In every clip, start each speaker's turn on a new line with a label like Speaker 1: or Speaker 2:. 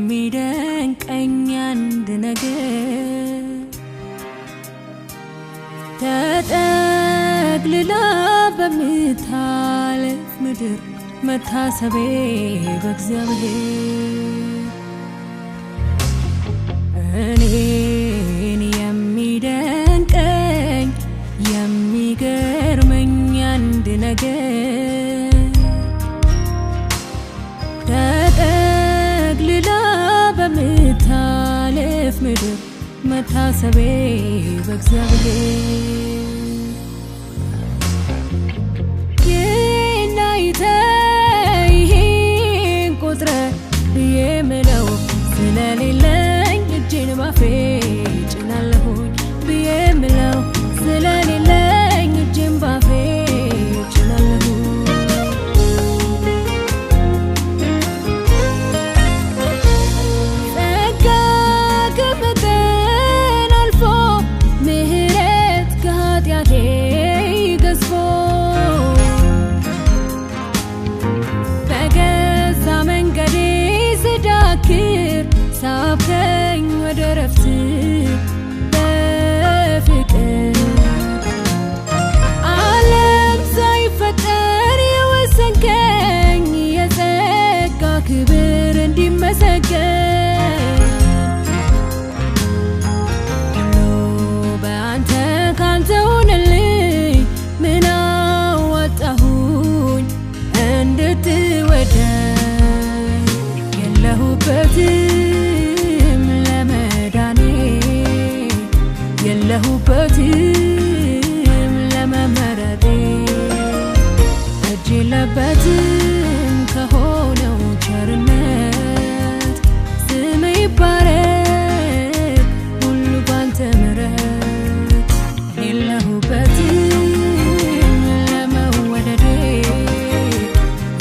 Speaker 1: የሚደንቀኝ አንድ ነገር ተጠቅልላ በምታልፍ ምድር መታሰቤ በእግዚአብሔር እኔን የሚደንቀኝ የሚገርመኝ አንድ ነገር ተጠቅልላ በምታልፍ ምድር መታሰቤ በእግዚአብሔር ይህን ቁጥረ የምለው ስለሌለኝ እጄን ባፌ ጭናለሁኝ ብዬ ምለው ስለሌለኝ እጄን ባፌ ጭናለሁኝ ጸጋ ከመጠን አልፎ ምህረት ከኃጢአቴ ገዝፎ በገዛ መንገዴ ስዳክር ሳብከኝ ወደ ረፍት በፍቅር ዓለም ሳይፈጠር የወሰንከኝ የጸጋ ክብር እንዲመሰገን ሁሉ በአንተ ካንተ ሆነልኝ ምን አወጣሁኝ እንድትወደኝ የለሁበትም ለመዳኔ የለሁበትም ለመመረጤ እጅ የለበትም ከሆነው ቸርነት ስም ይባረክ ሁሉ ባንተ ምሕረት የለሁበትም ለመወደዴ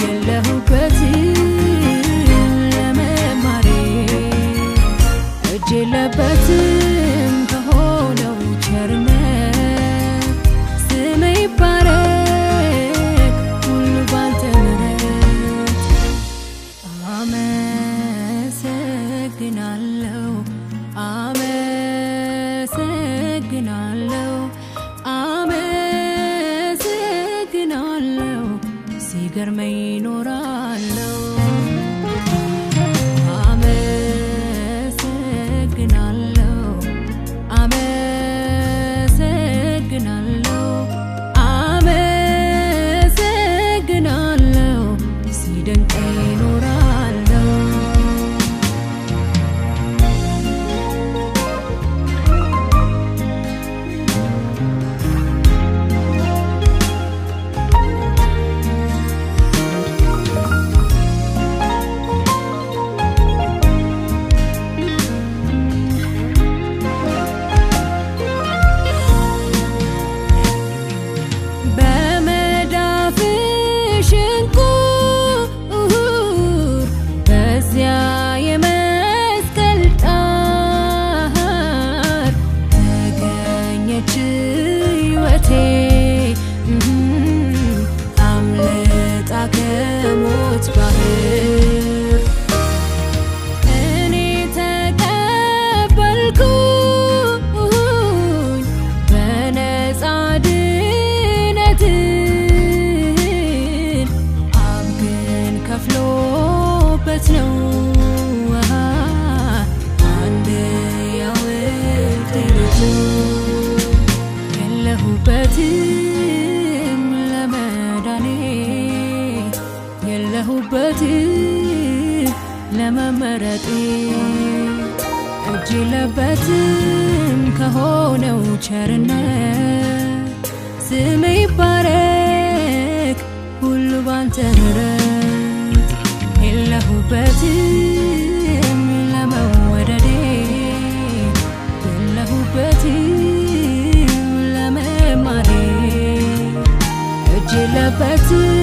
Speaker 1: የለሁበትም ለመማሬ እጅ የለበትም ከሆነው ቸርነት ስም ይባረክ ሁሉ ባንተ ምሕረት አመሰግናለሁ አመሰግናለሁ አመሰግናለሁ ሲገርመኝ ኖራለሁ አመሰግናለሁ አመሰግናለሁ አመሰግናለሁ ሲደንቀኝ ኖራለሁ በመዳፍሽ እንቁ በዚያ የመስቀል ጣር ተገኘች ሕይወቴ አምልጣ ከሞት ባህር እኔ ተቀበልኩኝ በነፃ ድነትን አብ ግን ከፍሎበት ነው አንድያ ውድ ልጁ የለሁበትም ለመዳኔ የለሁበትም ለመመረጤ እጅ የለበትም ከሆነው ቸርነት ስም ይባረክ ሁሉ ባንተ ምሕረት የለሁበትም ለመወደዴ የለሁበትም የለበትም